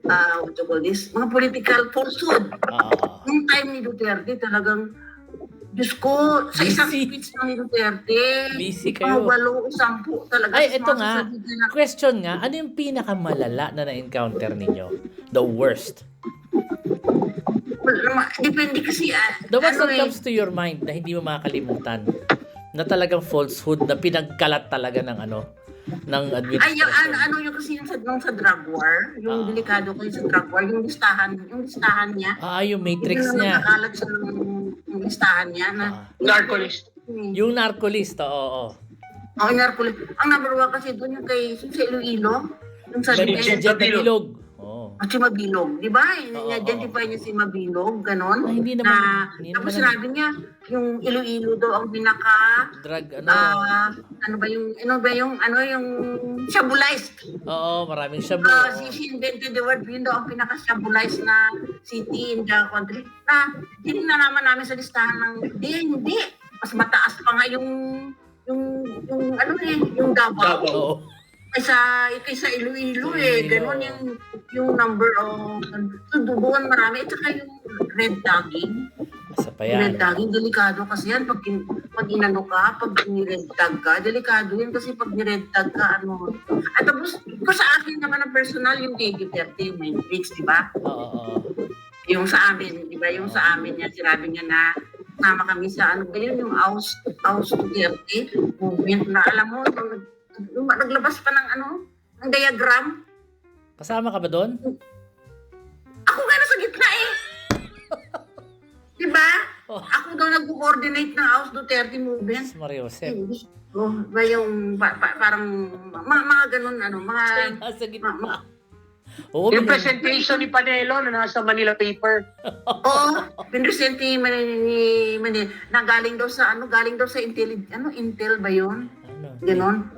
what you call this, mga political falsehood. Nung time ni Duterte, talagang, Diyos ko, sa isang speech na ni Duterte, busy kayo. 8 o 10 talaga. Ay, ito nga, question nga, ano yung pinakamalala na na-encounter ninyo? The worst? Depende kasi. The worst that comes to your mind na hindi mo makakalimutan, na talagang falsehood, na pinagkalat talaga ng ng administration. Ay, yung kasi yung sa drug war, yung delikado ko yung sa drug war, yung listahan niya. Yung matrix niya. Nakakalat siya ng listahan niya na narcolist. Yung narcolist, oo. Yung narcolist. Ang number 1 kasi doon yung kay sa Iloilo, yung sa Jet Mabilog. At si Mabilog, di ba? I-identify niya si Mabilog, ganon. Hindi naman. Tapos sinabi niya, yung Iloilo daw ang pinaka drug, yung shabulized. Oo, maraming shabu. She invented the word, yun daw ang pinaka-shabulized na city in the country. Hindi na naman namin sa listahan ng, hindi. Mas mataas pa nga yung Davao. Kaysa Iloilo ganon yung number of doon marami at saka yung red tagging. Red tagging, delikado kasi yan pag inano ka, pag ni-red tag ka, delikado yun kasi pag ni-red tag ka, At tapos, sa akin naman ang personal, yung kay Duterte, yung Matrix, di ba? Yung sa amin, di ba? Yung sa amin niya, sinabi niya na sama kami sa yung House Duterte movement na alam mo, naglabas pa ng diagram. Kasama ka ba doon? Ako nga nasa gitna diba? Ako daw nag-coordinate ng House Duterte movement. Mariosep. Ba yung parang mga ganun mga nasa gitna. Yung presentation ni Panelo na nasa Manila paper. pinresent ni Manila na galing daw sa Intel ba yun? Ganon.